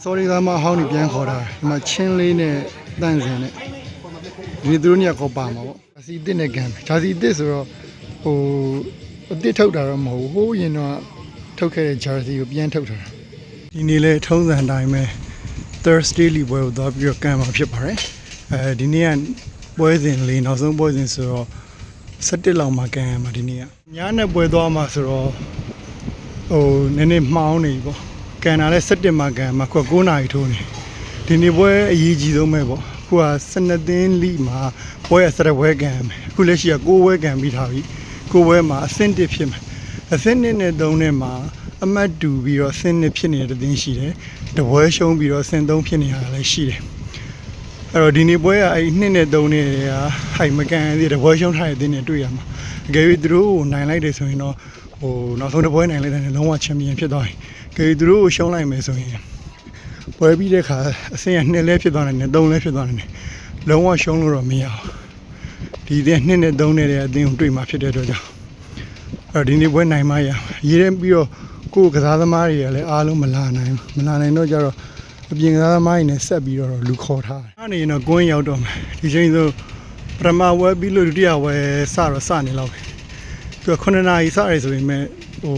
sorry ကမှဟောင်းနေပြန်ခေါ်တာဒီမှာချင်းလေးနဲ့တန့်စင်နဲ့ဒီသူတို့ညကောပါမှာပေါ့ဂျာစီတစ်နဲ့ကန်ဂျာစီတစ်ဆိုတော့ဟိုအတစ်ထုတ်တာတော့မဟုတ်ဘူးဟိုးရင်တော့ထုတ်ခဲ့တဲ့ဂျာစီကိုပြန်ထုတ်ထားတာဒီနေ့လဲထုံးစံတိုင်းပဲ Thursday လီပွဲကိုသွားပြီးတော့ကန်မှာဖြစ်ပါတယ်ဒီနေ့ကပွဲစဉ်လေးနောက်ဆုံးပွဲစဉ်ဆိုတော့17လောက်မှာကန်ရမှာဒီနေ့ကညနေပွဲသွားမှာဆိုတော့ဟိုနည်းနည်းမှောင်းနေပေါ့ကန်တာလဲ17မှာကန်မှာခု9နာရီထိုးနေဒီနေ့ပွဲအရေးကြီးဆုံးပဲပေါ့ခုက12သင်းလိမှာပွဲရ17ပွဲကန်ရမယ်အခုလက်ရှိက9ပွဲကန်ပြီးထားပြီ9ပွဲမှာအဆင့်1ဖြစ်မယ်အဆင့်1နဲ့3နဲ့မှာအမှတ်2ပြီးတော့အဆင့်1ဖြစ်နေတဲ့သင်းရှိတယ်တပွဲရှုံးပြီးတော့အဆင့်3ဖြစ်နေတာလည်းရှိတယ်အဲ့တော့ဒီနေ့ပွဲကအဲ့2နဲ့3နဲ့ကဟိုက်မကန်သေးတဲ့ပွဲရှုံးထားတဲ့သင်းနဲ့တွေ့ရမှာအကယ်၍သူတို့ကိုနိုင်လိုက်တယ်ဆိုရင်တော့ဟိုနောက်ဆုံးတစ်ပွဲနိုင်လိုက်တဲ့လုံးဝချန်ပီယံဖြစ်သွားပြီအကယ်၍သူတို့ကိုရှုံးလိုက်မယ်ဆိုရင်ပွဲပြီးတဲ့ခါအဆင့်ရ2လဲဖြစ်သွားတယ်နဲ့3လဲဖြစ်သွားတယ်နဲ့လုံးဝရှုံးလို့တော့မရဘူးဒီတဲ့2နဲ့3နဲ့တဲ့အသင်းကိုတွေ့မှာဖြစ်တဲ့အတွက်ကြောင့်အဲ့ဒီနေ့ပွဲနိုင်မှရရေးတယ်ပြီးတော့ကိုယ်ကစားသမားတွေကလည်းအားလုံးမလာနိုင်တော့ကြတော့အပြင်ကစားသမားတွေနဲ့ဆက်ပြီးတော့လူခေါ်ထားတယ်အဲ့နေရင်တော့ကွင်းရောက်တော့မယ်ဒီချိန်ဆိုပထမဝဲပြီးလို့ဒုတိယဝဲစနေလောက်ပဲသူက9နာရီစရဲဆိုရင်မဲ့ဟို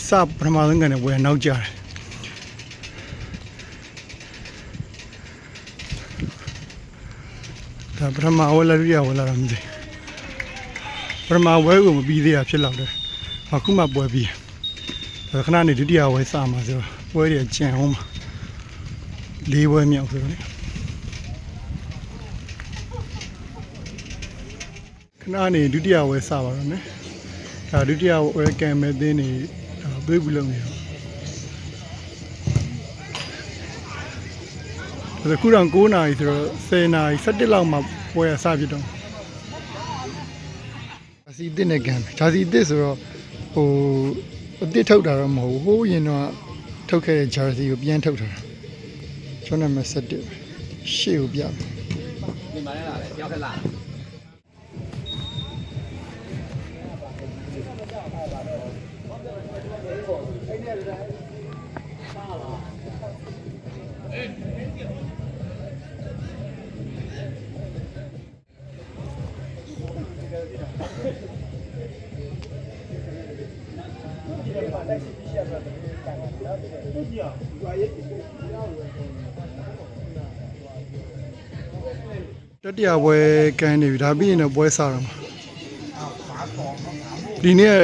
စပထမဆုံးကနေဝဲနောက်ကြတယ်ဒါပထမဝဲလာဒုတိယဝဲလာတော့မသိပထမဝဲကိုမပြီးသေးတာဖြစ်လောက်တယ်အခုမှပွဲပြီးခဏနေဒုတိယဝဲစမှာဆိုတော့ပွဲတွေကြံအောင်မှာ၄ပွဲမြောက်ဆိုတော့ခဏနေဒုတိယဝဲစပါတော့မယ်ဒါဒုတိယဝဲကံမဲ့သင်းနေသွေးပြီးလုံးနေတော့ခုတော့9နာရီဆိုတော့10နာရီ17လောက်မှပွဲရစဖြစ်တော့ဂျာစီတစ်နဲ့ကန်ဂျာစီတစ်ဆိုတော့ဟိုအတစ်ထုတ်တာတော့မဟုတ်ဘူးဟိုးရင်တော့ထုတ်ခဲ့တဲ့ဂျာစီကိုပြန်ထုတ်ထားတာကျွန်တော်နံပါတ်17ရှေ့ကိုပြမယ်ဒီမှာလည်းလာတယ်ရောက်ခက်လာတတိယပွဲကန်နေပြီဒါပြီးရင်တော့ပွဲစားတော့မှာဒီနေ့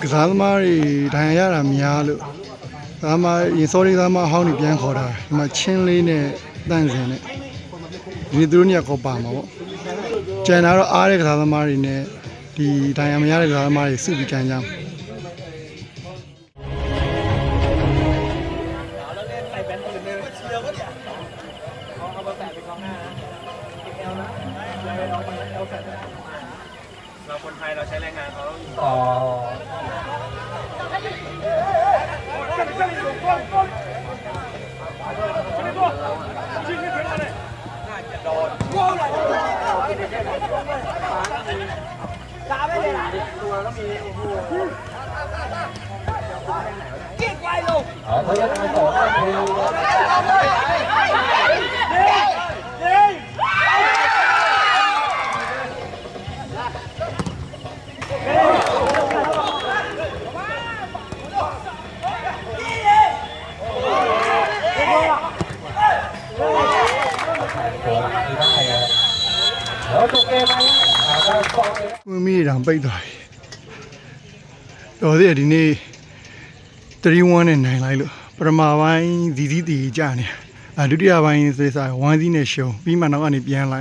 ကစားသမားတွေဒဏ်ရာရတာများလို့ကစားသမားရင် sorry ကစားသမားဟောင်းနေပြန်ခေါ်တာဒီမှာချင်းလေးနဲ့တန့်စင်နဲ့ဒီသူတို့ညကောပါမှာပေါ့ကျန်တာတော့အားတဲ့ကစားသမားတွေနဲ့ဒီဒဏ်ရာမရတဲ့ကစားသမားတွေစုပြီးကန်ကြမှာเราคนไทยเราใช้แรงงานเขาต้องဝင်မိတောင်ပိတ်သွားပြီတော်သေးတယ်ဒီနေ့3-1နဲ့နိုင်လိုက်လို့ပထမပိုင်းဇီးတီကြာနေဒုတိယပိုင်းစေးစား1စီးနဲ့ရှုံးပြီးမှနောက်ကနေပြန်လာ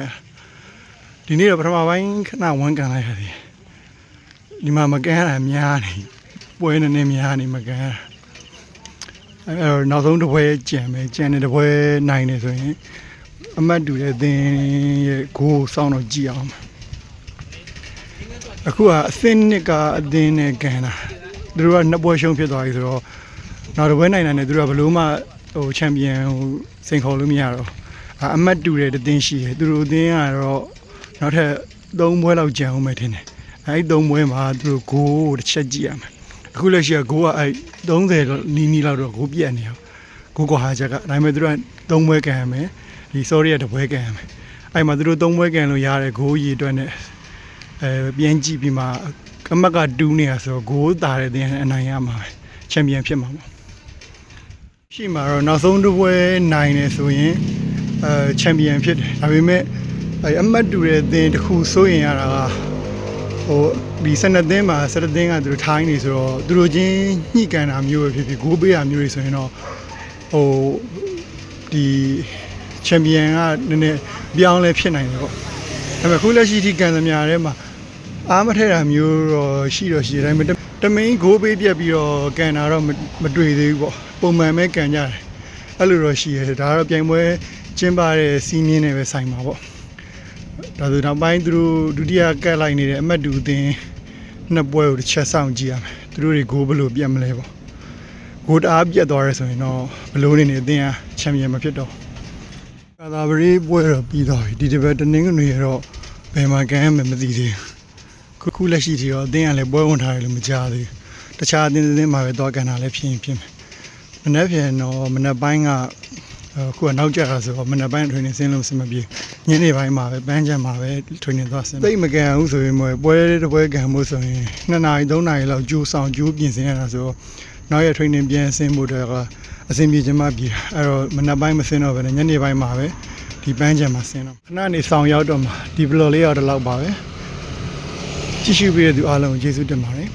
ဒီနေ့တော့ပထမပိုင်းခဏ1ကန်လိုက်ရတယ်ဒီမှာမကန်ရတာများနေပွဲနည်းနည်းများနေမကန်ရအဲနောက်ဆုံးတစ်ပွဲကြံမယ်ကြံတဲ့တစ်ပွဲနိုင်နေဆိုရင်အမှတ်တူတဲ့သင်းရဲ့ဂိုးစောင်းတော့ကြည့်အောင်အခုကအသင်းနှစ်ကအသင်းနဲ့ကန်တာသူတို့ကနှစ်ပွဲရှုံးဖြစ်သွားပြီဆိုတော့နောက်တစ်ပွဲနိုင်တယ်သူတို့ကဘလို့မှဟိုချန်ပီယံဟိုစိန်ခေါ်လို့မရတော့အမှတ်တူတဲ့သင်းရှိတယ်သူတို့အသင်းကတော့နောက်ထပ်3ပွဲလောက်ကြံအောင်မယ်ထင်တယ်အဲဒီ3ပွဲမှာသူတို့ဂိုးတစ်ချက်ကြည့်ရမယ် အခုလက်ရှိကဂိုးကအဲ့30နီးလောက်တော့ဂိုးပြတ်နေရောဂိုးကဟာချက်ကဒါပေမဲ့သူတို့က3ပွဲကန်ရမယ်ဒီ sorry က1ပွဲကန်ရမယ်အဲ့မှာသူတို့3ပွဲကန်လို့ရတဲ့ဂိုးရေအတွက်နဲ့ပြန်ကြည့်ပြီးမှအမတ်က2နေရဆိုတော့ဂိုးတာတဲ့တင်အနိုင်ရမှာချန်ပီယံဖြစ်မှာပေါ့ရှိမှာတော့နောက်ဆုံးတစ်ပွဲနိုင်နေဆိုရင်ချန်ပီယံဖြစ်တယ်ဒါပေမဲ့အမတ်တူတဲ့တင်တစ်ခုစိုးရင်ရတာကဟိုဒီ12သင်းမှာ12သင်းကသူတို့ထိုင်းနေဆိုတော့သူတို့ချင်းညှိကန်တာမျိုးပဲဖြစ်ဖြစ်ဂိုးပေးတာမျိုးတွေဆိုရင်တော့ဟိုဒီချန်ပီယံကနည်းနည်းပြောင်းလဲဖြစ်နိုင်တယ်ပေါ့ဒါပေမဲ့ခုလက်ရှိဒီကန်သမားထဲမှာအားမထက်တာမျိုးတော့ရှိတယ်ဒါပေမဲ့တမင်းဂိုးပေးပြက်ပြီးတော့ကန်တာတော့မတွေ့သေးဘူးပေါ့ပုံမှန်ပဲကန်ကြတယ်အဲ့လိုတော့ရှိရတယ်ဒါကတော့ပြိုင်ပွဲကျင်းပတဲ့စီးနင်းနဲ့ပဲဆိုင်မှာပေါ့ဒါဆိုနောက်ပိုင်းသူတို့ဒုတိယကတ်လိုက်နေတဲ့အမတ်တူအသင်းနှစ်ပွဲကိုတစ်ချက်ဆောင်ကြည့်ရမယ်သူတို့တွေဂိုးဘယ်လိုပြတ်မလဲပေါ့ဂိုးတအားပြတ်သွားရဲဆိုရင်တော့ဘယ်လိုနေအသင်းကချန်ပီယံမဖြစ်တော့ကာသာပရိပွဲတော့ပြီးသွားပြီဒီတစ်ပတ်တနင်္ဂနွေရတော့ဘယ်မှာကန်ရမယ်မသိသေးဘူးခုလက်ရှိထိတော့အသင်းကလည်းပွဲဝင်ထားတယ်လို့မကြားသေးဘူးတခြားအသင်းမှာပဲသွားကန်တာလည်းဖြစ်ရင်ဖြစ်မယ်မနေ့ပြန်တော့မနေ့ပိုင်းကခုကနောက်ကျတာဆိုတော့မနေ့ပိုင်း training ဆင်းလို့စမပြေညနေပိုင်းမှာပဲပန်းချမ်းမှာပဲ training သွားဆင်းသိမကန်ဘူးဆိုရင်ပွဲတစ်ပွဲကန်မှုဆိုရင်2နာရီ3နာရီလောက်ကြိုးဆောင်ကြိုးပြင်ဆင်ရတာဆိုတော့နောက်ရ training ပြန်ဆင်းဖို့တော့အဆင်ပြေချင်မှပြေအဲ့တော့မနေ့ပိုင်းမဆင်းတော့ပဲညနေပိုင်းမှာပဲဒီပန်းချမ်းမှာဆင်းတော့ခဏနေဆောင်ရောက်တော့မှာဒီ blog လေးရောက်တော့လောက်ပါပဲကြည့်ရှုပေးတဲ့သူအားလုံးကိုကျေးဇူးတင်ပါတယ်